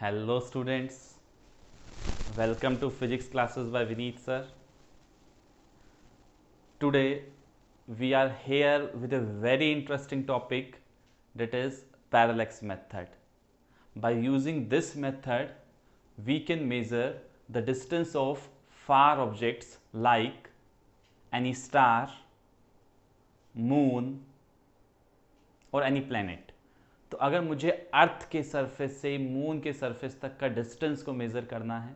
Hello students, welcome to physics classes by Vineet sir. Today we are here with a very interesting topic, that is parallax method. By using this method we can measure the distance of far objects like any star, moon और any planet. तो अगर मुझे अर्थ के surface से moon के surface तक का distance को मेजर करना है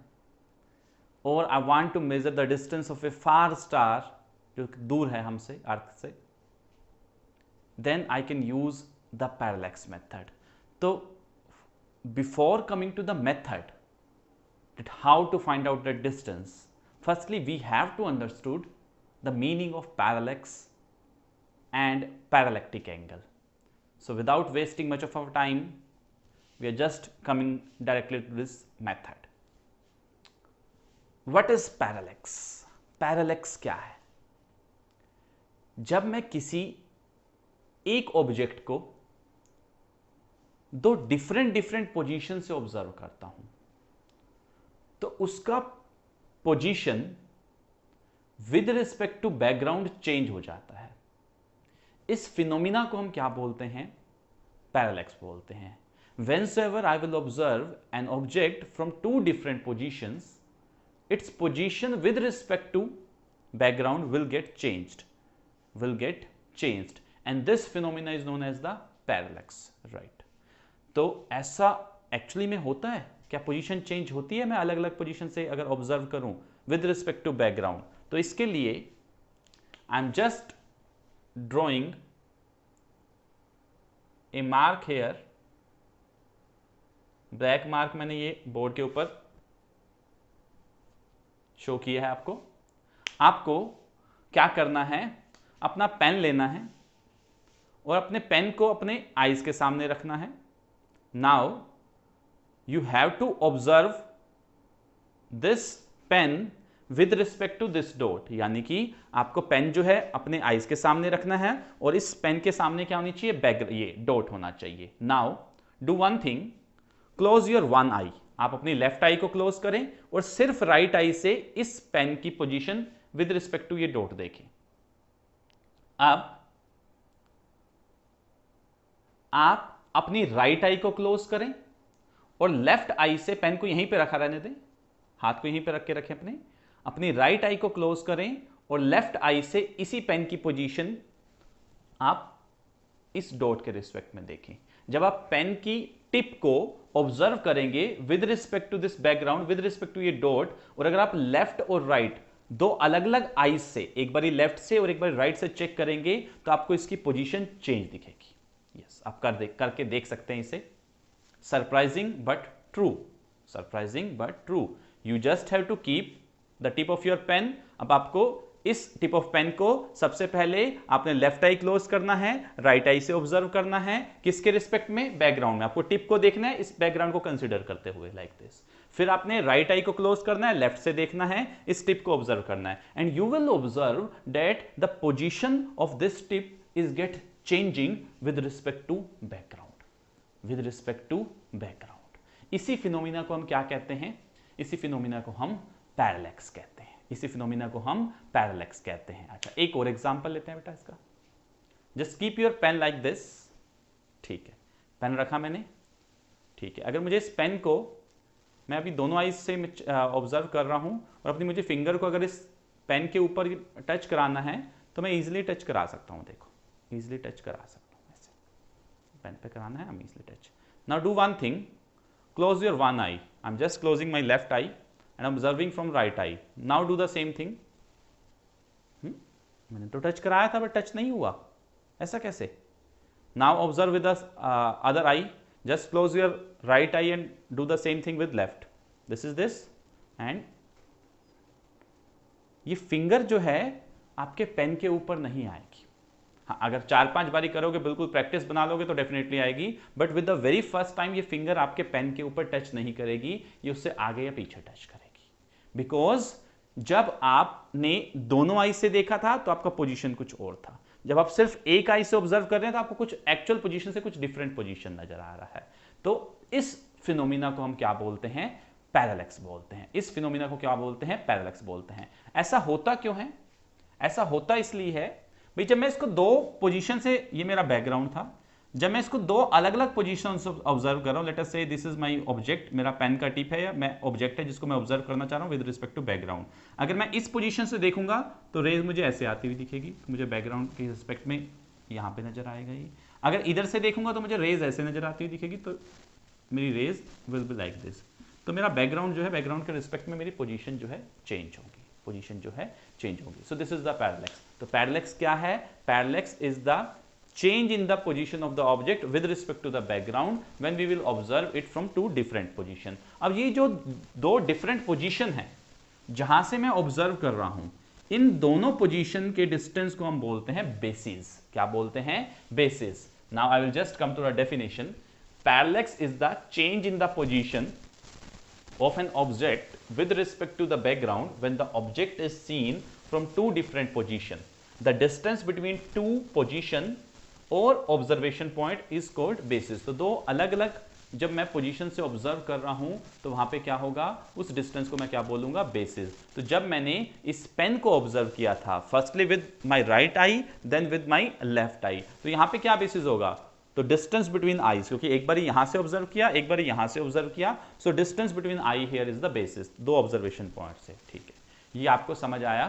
और I want to measure the distance of a far star जो दूर है हमसे अर्थ से, then I can use the parallax method. तो before coming to the method that how to find out the distance, firstly we have to understood the meaning of parallax and parallactic angle. So without wasting much of our time, we are just coming directly to this method. What is parallax? Parallax क्या है? जब मैं किसी एक object को दो different position से observe करता हूं तो उसका position with respect to background change हो जाता है. इस फिनोमिना को हम क्या बोलते हैं? पैरालैक्स बोलते हैं. Whenever I will observe an object from two different positions, its position with respect to background will get changed, and this phenomena is known as the parallax, right? तो ऐसा एक्चुअली में होता है क्या? पोजीशन चेंज होती है मैं अलग अलग पोजीशन से अगर ऑब्जर्व करूं विद रिस्पेक्ट टू बैकग्राउंड. तो इसके लिए I am just drawing a mark here, black mark मैंने ये बोर्ड के ऊपर शो किया है आपको. आपको क्या करना है? अपना पेन लेना है और अपने पेन को अपने आईज के सामने रखना है. Now you have to observe this pen with respect to this dot, यानी कि आपको पेन जो है अपने आईज के सामने रखना है और इस पेन के सामने क्या होनी चाहिए? बैक, ये डॉट होना चाहिए. Now do one thing, close your one eye. आप अपनी लेफ्ट आई को क्लोज करें और सिर्फ राइट आई से इस पेन की पोजीशन विद रिस्पेक्ट टू ये डॉट देखें. अब आप अपनी राइट आई को क्लोज करें और लेफ्ट आई से पेन को यहीं पे रखा रहने दें, हाथ को यहीं पे रख के रखें. अपनी राइट आई को क्लोज करें और लेफ्ट आई से इसी पेन की पोजीशन आप इस डॉट के रिस्पेक्ट में देखें. जब आप पेन की टिप को ऑब्जर्व करेंगे with respect to this background, with respect to ये डॉट, और अगर आप लेफ्ट और राइट दो अलग अलग आईज से, एक बारी लेफ्ट से और एक बारी राइट से चेक करेंगे तो आपको इसकी पोजीशन चेंज दिखेगी. यस, आप करके देख सकते हैं इसे. Surprising but true. You just have to keep the tip of your pen. अब आपको इस टिप ऑफ पेन को सबसे पहले आपने लेफ्ट आई क्लोज करना है, राइट आई से ऑब्जर्व करना है. किसके रिस्पेक्ट में? बैकग्राउंड में. आपको टिप को देखना है इस बैकग्राउंड को कंसीडर करते हुए लाइक दिस. फिर आपने राइट आई को क्लोज करना है, लेफ्ट से देखना है, इस टिप को ऑब्जर्व करना है. And you will observe that the position of this tip is get changing with respect to background. With respect to background. इसी फिनोमिना को हम क्या कहते हैं? इसी फिनोमिना को हम पैरालैक्स कहते हैं. अच्छा, एक और एग्जांपल लेते हैं बेटा इसका. Just keep your pen like this. ठीक है, पेन रखा मैंने. ठीक है, अगर मुझे इस पेन को मैं अभी दोनों आईज से ऑब्जर्व कर रहा हूं और अपनी मुझे फिंगर को अगर इस पेन के ऊपर टच कराना है तो मैं इजिली टच करा सकता हूं. देखो, इजिली टच करा सकता हूं. पेन पे कराना है, I'm easily touch. Now do one thing, close your one eye. I'm just closing my left eye and observing from right eye. Now do the same thing. मैंने तो टच कराया था बट टच नहीं हुआ, ऐसा कैसे? Now observe with the other eye. Just close your right eye and do the same thing with left. This is this and ये finger जो है आपके पेन के ऊपर नहीं आएगी. हाँ, अगर 4-5 बारी करोगे, बिल्कुल प्रैक्टिस बना लोगे तो डेफिनेटली आएगी, but with the very first time ये फिंगर आपके पेन के ऊपर टच नहीं करेगी, ये उससे आगे या पीछे टच करेगी. बिकॉज जब आपने दोनों आई से देखा था तो आपका पोजीशन कुछ और था. जब आप सिर्फ एक आई से ऑब्जर्व कर रहे हैं तो आपको कुछ एक्चुअल पोजीशन से कुछ डिफरेंट पोजीशन नजर आ रहा है. तो इस फिनोमिना को हम क्या बोलते हैं? पैरेलैक्स बोलते हैं। इस फिनोमिना को क्या बोलते हैं? पैरेलैक्स बोलते हैं। ऐसा होता क्यों है? ऐसा होता इसलिए है भाई, जब मैं इसको दो पोजीशन से, ये मेरा बैकग्राउंड था, जब मैं इसको दो अलग अलग पोजीशन से ऑब्जर्व कर रहा हूं, लेट अस से दिस इज माय ऑब्जेक्ट, मेरा पेन का टिप है या मैं ऑब्जेक्ट है जिसको मैं ऑब्जर्व करना चाह रहा हूं विद रिस्पेक्ट टू बैकग्राउंड। अगर मैं इस पोजीशन से देखूंगा तो रेज मुझे ऐसे आती हुई दिखेगी, मुझे बैकग्राउंड के रिस्पेक्ट में यहां पे नजर आएगा ये। अगर इधर से देखूंगा तो मुझे रेज ऐसे नजर आती हुई दिखेगी, तो मेरी rays will be like this. तो मेरा बैकग्राउंड जो है, बैकग्राउंड के रिस्पेक्ट में मेरी पोजीशन जो है चेंज होगी, पोजीशन जो है चेंज होगी। So this is the parallax. तो पैरेलैक्स क्या है? Parallax is the change in the position of the object with respect to the background when we will observe it from two different position। अब ये जो दो different position है जहां से मैं ऑब्जर्व कर रहा हूं, इन दोनों पोजीशन के डिस्टेंस को हम बोलते हैं बेसिस। क्या बोलते हैं? Basis. Now I will just come to the definition. Parallax is the change in the position of an object with respect to the background when the object is seen from two different position। The distance between two position और observation point is called basis. तो दो अलग अलग जब मैं position से observe कर रहा हूं तो वहां पे क्या होगा? उस डिस्टेंस को मैं क्या बोलूंगा? बेसिस। तो जब मैंने इस पेन को ऑब्जर्व किया था, firstly with my right eye then with my left eye, तो यहां पे क्या बेसिस होगा? तो डिस्टेंस बिटवीन आईज, क्योंकि एक बार यहां से ऑब्जर्व किया, एक बार यहां से ऑब्जर्व किया, so distance between I hear is the basis, दो ऑब्जर्वेशन पॉइंट से। ठीक है, ये आपको समझ आया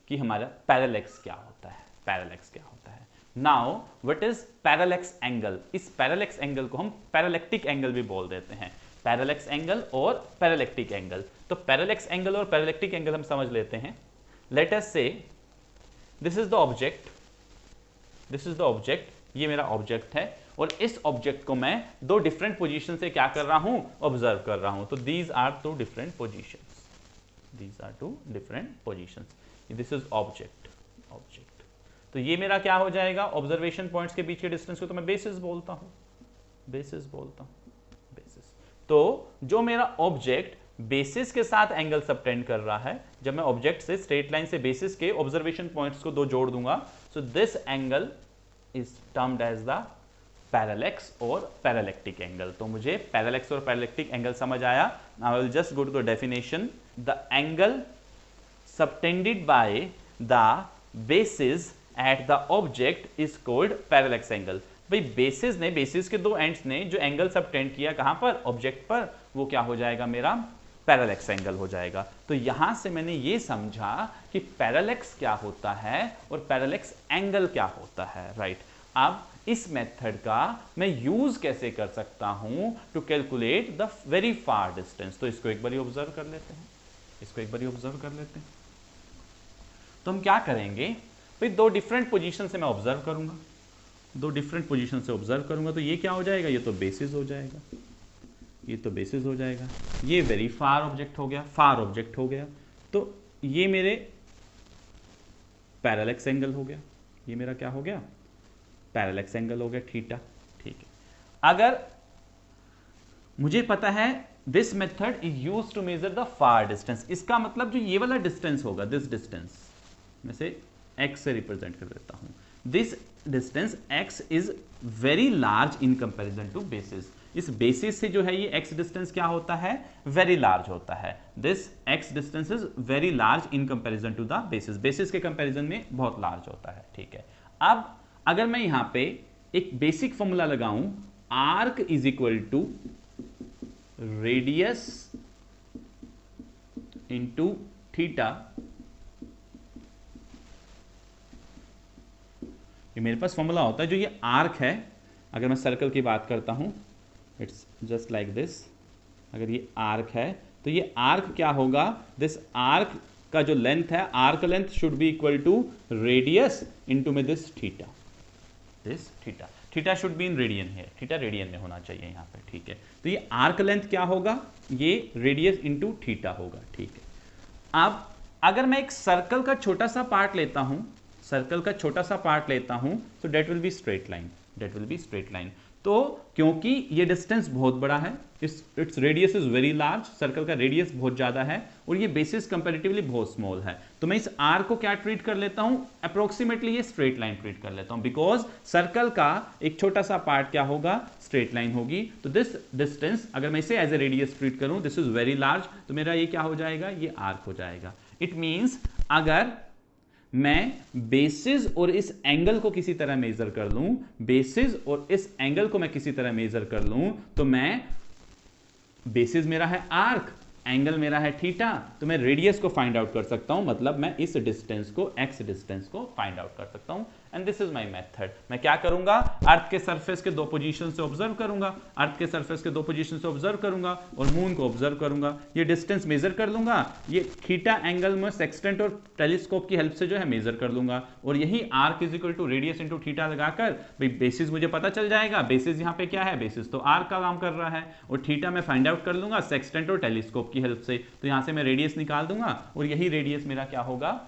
कि हमारा पैरेलैक्स क्या होता है? पैरेलैक्स क्या होता है? Now what is parallax angle? इस पैरेलैक्स एंगल को हम पैरेलैक्टिक एंगल भी बोल देते हैं। पैरेलैक्स एंगल और पैरेलैक्टिक एंगल। तो पैरेलैक्स एंगल और पैरेलैक्टिक एंगल हम समझ लेते हैं। लेट अस से this is the object, this is the object, ये मेरा ऑब्जेक्ट है और इस ऑब्जेक्ट को मैं दो डिफरेंट पोजीशन से क्या कर रहा हूं? ऑब्जर्व कर रहा हूं। तो these are two different positions, these are two different positions. This is object, object. तो ये मेरा क्या हो जाएगा? ऑब्जर्वेशन पॉइंट्स के बीच के डिस्टेंस को तो मैं बेसिस बोलता हूं, बेसिस बोलता हूं, बेसिस। तो जो मेरा ऑब्जेक्ट बेसिस के साथ एंगल सबटेंड कर रहा है, जब मैं ऑब्जेक्ट से स्ट्रेट लाइन से बेसिस के ऑब्जर्वेशन पॉइंट्स को दो जोड़ दूंगा, so this angle is termed as the parallax और पैरेलैक्टिक एंगल। तो मुझे पैरेलैक्स और पैरेलैक्टिक एंगल समझ आया। Now I will just go to the definition. The angle subtended by the basis at the object is called parallax angle. भाई basis ने, basis के दो एंड्स ने जो एंगल सबटेंड किया कहां पर? ऑब्जेक्ट पर, वो क्या हो जाएगा? मेरा पैरेलैक्स एंगल हो जाएगा। तो यहां से मैंने ये समझा कि पैरेलैक्स क्या होता है और पैरेलैक्स एंगल क्या होता है, राइट। अब इस मेथड का मैं यूज कैसे कर सकता हूं to calculate the very far distance? तो इसको एक बार ऑब्जर्व कर लेते हैं, इसको एक बार ऑब्जर्व कर लेते हैं। तो हम क्या करेंगे भाई, दो डिफरेंट पोजीशन से मैं ऑब्जर्व करूंगा, दो डिफरेंट पोजीशन से ऑब्जर्व करूंगा, तो ये क्या हो जाएगा? ये तो बेसिस हो जाएगा, ये तो बेसिस हो जाएगा। ये वेरी फार ऑब्जेक्ट हो गया, फार ऑब्जेक्ट हो गया। तो ये मेरे पैरेलैक्स एंगल हो गया, ये मेरा क्या हो गया? पैरेलैक्स एंगल हो गया, थीटा। ठीक है, अगर मुझे पता है this method is used to measure the far distance, इसका मतलब जो ये वाला डिस्टेंस होगा, दिस डिस्टेंस मैं से x से रिप्रेजेंट कर देता हूं, this distance x is very large in comparison to basis. इस बेसिस से जो है ये x डिस्टेंस क्या होता है? वेरी लार्ज होता है। This x distance is very large in comparison to the basis, basis के कंपैरिजन में बहुत लार्ज होता है। ठीक है, अब अगर मैं यहां पे एक बेसिक फॉर्मूला लगाऊं, arc is equal to radius into theta, ये मेरे पास फॉर्मूला होता है। जो ये आर्क है, अगर मैं सर्कल की बात करता हूं, इट्स जस्ट लाइक दिस, अगर ये आर्क है तो ये आर्क क्या होगा? दिस आर्क का जो लेंथ है, arc length should be equal to radius into में this theta, this theta, theta should be in radian है, थीटा रेडियन में होना चाहिए यहाँ पे। ठीक है, तो ये आर्क लेंथ क्या होगा? ये रेडियस इनटू थीटा होगा। ठीक है, अब अगर मैं एक सर्कल का छोटा सा पार्ट लेता हूं, सर्कल का छोटा सा पार्ट लेता हूं, तो that will be straight line, that will be straight line. तो क्योंकि ये डिस्टेंस बहुत बड़ा है, its radius is very large, circle का रेडियस बहुत ज्यादा है और ये बेसिस कंपैरेटिवली बहुत स्मॉल है, तो मैं इस आर को क्या ट्रीट कर लेता हूं, अप्रोक्सीमेटली ये स्ट्रेट लाइन ट्रीट कर लेता हूं, बिकॉज सर्कल का एक छोटा सा पार्ट क्या होगा, स्ट्रेट लाइन होगी। तो दिस डिस्टेंस अगर मैं इसे एज ए रेडियस ट्रीट करूं, दिस इज वेरी लार्ज, तो मेरा ये क्या हो जाएगा, ये आर्क हो जाएगा। इट मींस अगर मैं बेसिस और इस एंगल को किसी तरह मेजर कर लूं, बेसिस और इस एंगल को मैं किसी तरह मेजर कर लूं, तो मैं, बेसिस मेरा है आर्क, एंगल मेरा है थीटा, तो मैं रेडियस को फाइंड आउट कर सकता हूं, मतलब मैं इस डिस्टेंस को, एक्स डिस्टेंस को फाइंड आउट कर सकता हूं। And this is my method. मैं क्या करूंगा, अर्थ के सरफेस के दो पोजीशन से ऑब्जर्व करूंगा, अर्थ के सरफेस के दो पोजीशन से ऑब्जर्व करूंगा और मून को ऑब्जर्व करूंगा, ये डिस्टेंस मेजर कर लूंगा, ये थीटा एंगल में सेक्सटेंट और टेलीस्कोप की हेल्प से जो है मेजर कर लूंगा, और यही arc is equal to radius into theta लगाकर भाई बेसिस मुझे पता चल जाएगा, बेसिस यहां पे क्या है, बेसिस तो आर्क का काम कर रहा है, और थीटा मैं फाइंड आउट कर लूंगा सेक्सटेंट और टेलीस्कोप की हेल्प से, तो यहां से मैं रेडियस निकाल दूंगा और यही रेडियस मेरा क्या होगा,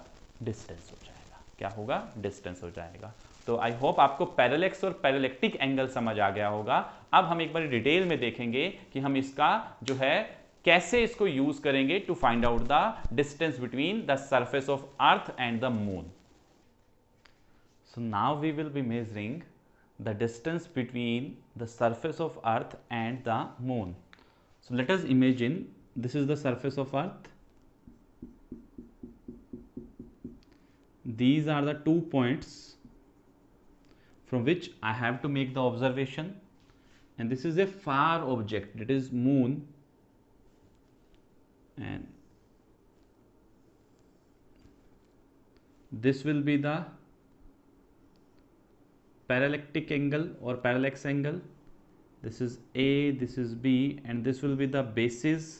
डिस्टेंस हो जाएगा। क्या होगा, डिस्टेंस हो जाएगा। तो आई होप आपको पैरेलैक्स और पैरेलैक्टिक एंगल समझ आ गया होगा। अब हम एक बार डिटेल में देखेंगे कि हम इसका जो है कैसे इसको यूज करेंगे to find out the distance between the surface of earth and the moon. So now we will be measuring the distance between the surface of earth and the moon. So let us imagine this is the surface of earth, these are the 2 points from which I have to make the observation, and this is a far object, that is moon, and this will be the parallactic angle or parallax angle, this is A, this is B, and this will be the basis,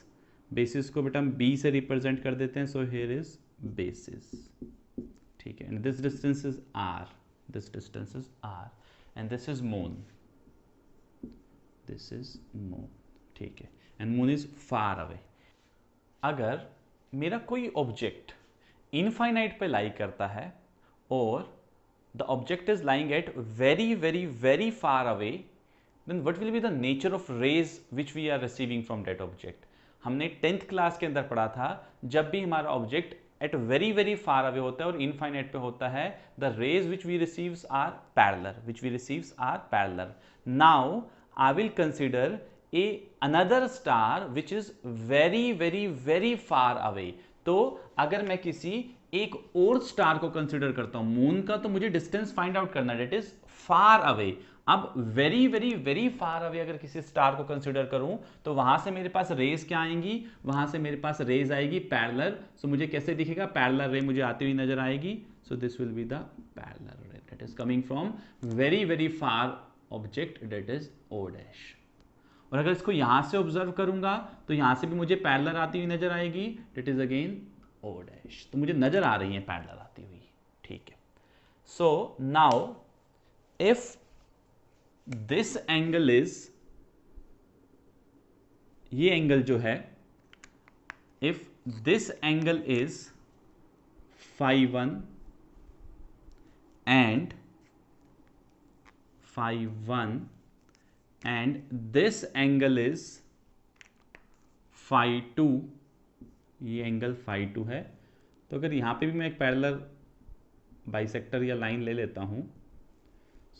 basis को बेटा हम B से represent कर देते हैं, so here is basis, ठीक है, and this distance is R, this distance is R, and this is moon, this is moon, ठीक है, and moon is far away. अगर मेरा कोई ऑब्जेक्ट इनफाइनाइट पे लाई करता है और the object is lying at very very very far away, then what will be the nature of rays which we are receiving from that object. हमने 10th class के अंदर पढ़ा था, जब भी हमारा object at very very far away होता है और इनफाइनाइट पे होता है, the rays which we receives are parallel, which we receives are parallel. Now I will consider a another star which is very very very far away. तो अगर मैं किसी एक और स्टार को कंसिडर करता हूं, मून का तो मुझे डिस्टेंस फाइंड आउट करना, डेट इज फार अवे। अब very very very far away अगर किसी स्टार को कंसिडर करूं, तो वहां से मेरे पास रेज क्या आएंगी, वहां से मेरे पास रेज आएगी पैरेलल। सो मुझे कैसे दिखेगा, पैरेलल रे मुझे आती हुई नजर आएगी, so this will be the parallel ray that is coming from very very far object, that is O dash. और अगर इसको यहां से ऑब्जर्व करूंगा तो यहां से भी मुझे पैरेलल आती हुई नजर आएगी, that is again O dash. तो मुझे नजर आ रही है पैरेलल आती हुई, ठीक है। So now if this angle is, ये एंगल जो है, if this angle is phi 1 and phi 1 and this angle is phi 2, ये एंगल phi 2 है, तो अगर यहां पे भी मैं एक पैरेलल बाइसेक्टर या लाइन ले लेता हूं,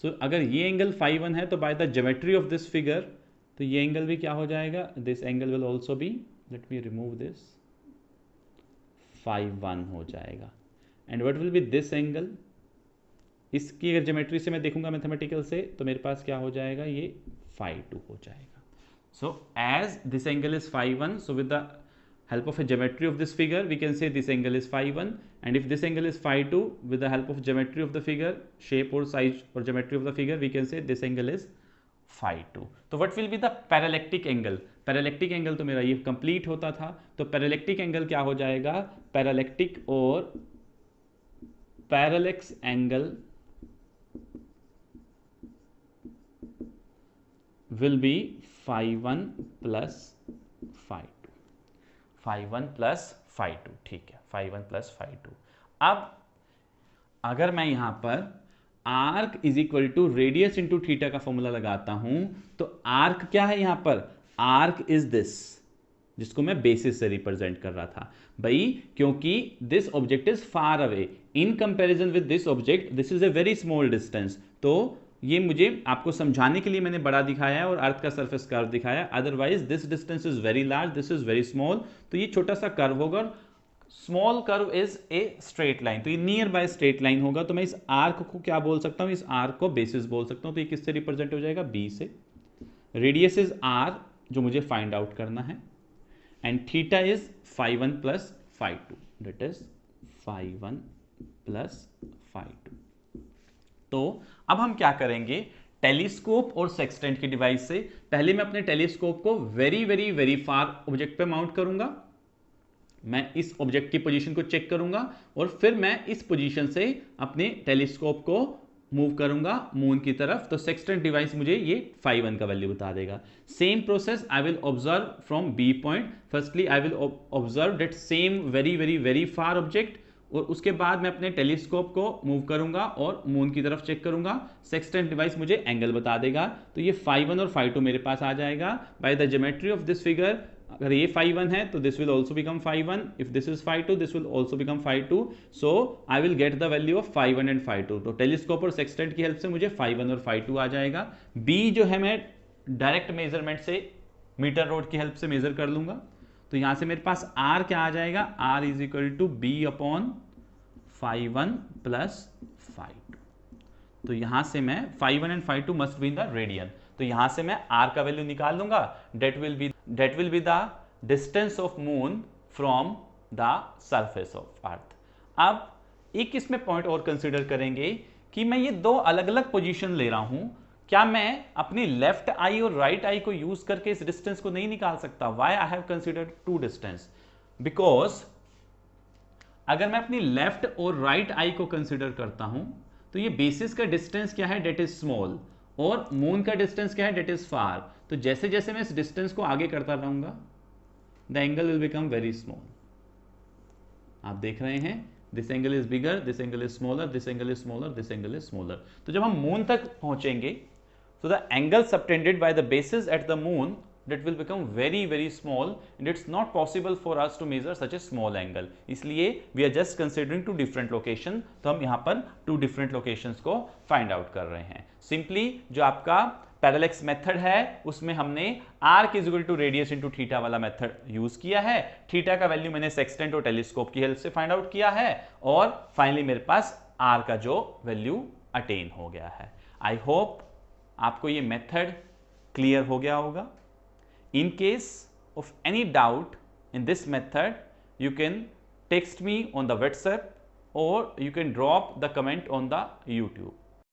सो अगर ये एंगल phi 1 है तो by the geometry of this figure तो ये एंगल भी क्या हो जाएगा, this angle will also be, let me remove this, phi 1 हो जाएगा। And what will B this angle, इसकी अगर ज्योमेट्री से मैं देखूंगा मैथमेटिकल से, तो मेरे पास क्या हो जाएगा, ये phi 2 हो जाएगा। So as this angle is phi 1, so with the help of a geometry of this figure we can say this angle is phi 1, and if this angle is phi 2, with the help of geometry of the figure, shape or size or geometry of the figure, we can say this angle is phi 2. तो what will be the parallactic angle, parallactic angle तो मेरा ये complete होता था, तो पैरालैक्टिक angle क्या हो जाएगा, पैरालैक्टिक और parallax angle will be phi 1 plus phi 2, phi 1 plus phi 2, ठीक है, phi 1 plus phi 2। अब अगर मैं यहां पर arc is equal to radius into theta का फॉर्मूला लगाता हूं तो आर्क क्या है यहां पर, आर्क इज दिस, जिसको मैं बेसिस से रिप्रेजेंट कर रहा था भाई, क्योंकि this object is far away in comparison with this object, this is a very small distance. तो ये मुझे आपको समझाने के लिए मैंने बड़ा दिखाया है और अर्थ का सरफेस कर्व दिखाया, otherwise this distance is very large, this is very small. तो ये छोटा सा कर्व होगा, small curve is a straight line, तो ये नियर बाय स्ट्रेट लाइन होगा। तो मैं इस आर्क को क्या बोल सकता हूं, इस आर्क को बेसिस बोल सकता हूं। तो ये किससे रिप्रेजेंट हो जाएगा, बी से। रेडियस इज आर जो मुझे फाइंड आउट करना है, and theta is phi1 plus phi2, that is phi1 plus phi2। तो अब हम क्या करेंगे, टेलीस्कोप और सेक्सटेंट की डिवाइस से पहले मैं अपने टेलीस्कोप को very very very far object पे माउंट करूंगा, मैं इस ऑब्जेक्ट की पोजीशन को चेक करूंगा और फिर मैं इस पोजीशन से अपने टेलीस्कोप को मूव करूंगा मून की तरफ। तो सेक्सटेंट डिवाइस मुझे ये phi1 का वैल्यू बता देगा। Same process I will observe from B point. Firstly I will observe that same very very very far object, और उसके बाद मैं अपने टेलीस्कोप को मूव करूंगा और मून की तरफ चेक करूंगा। सेक्सटेंट डिवाइस मुझे एंगल बता देगा। तो ये phi1 और phi2 मेरे पास आ जाएगा by the geometry of this figure. अगर ये phi1 है तो this will also become phi1, if this is phi2 this will also become phi2। So I will get the value of phi1 and phi2। तो telescope और sextant की help से मुझे phi1 और phi2 आ जाएगा। b जो है मैं डायरेक्ट मेजरमेंट से मीटर रोड की हेल्प से मेजर कर लूंगा। तो यहां से मेरे पास r क्या आ जाएगा, r is equal to b upon phi1 plus phi2। तो यहां से मैं phi1 and phi2 must be in the radian. तो यहां से मैं r का वैल्यू निकाल लूंगा, that will be the distance of moon from the surface of earth. अब एक इसमें पॉइंट और कंसीडर करेंगे कि मैं ये दो अलग अलग पोजीशन ले रहा हूं, क्या मैं अपनी लेफ्ट आई और राइट आई को यूज करके इस डिस्टेंस को नहीं निकाल सकता? Why I have considered two distance, because अगर मैं अपनी लेफ्ट और राइट आई को कंसीडर करता हूं तो ये बेसिस का डिस्टेंस क्या है, डेट इज स्मॉल, और मून का डिस्टेंस क्या है, डेट इज फार। तो जैसे जैसे मैं इस डिस्टेंस को आगे करता रहूंगा the angle will become very small. आप देख रहे हैं this angle is bigger, this angle is smaller, this angle is smaller, this angle is smaller. तो जब हम मून तक पहुंचेंगे तो the angle subtended by the basis at the moon that will become very very small and it's not possible for us to measure such a small angle। इसलिए we are just considering two different location। तो हम यहाँ पर two different locations को find out कर रहे हैं। Simply जो आपका पैरेलैक्स मेथड है उसमें हमने arc is equal to radius into theta वाला मेथड यूज किया है। थीटा का वैल्यू मैंने सेक्सटेंट और टेलीस्कोप की हेल्प से फाइंड आउट किया है और फाइनली मेरे पास आर का जो वैल्यू अटेन हो गया है। आई होप आपको ये मेथड क्लियर हो गया होगा। In case of any doubt in this method, you can text me on the WhatsApp or you can drop the comment on the YouTube.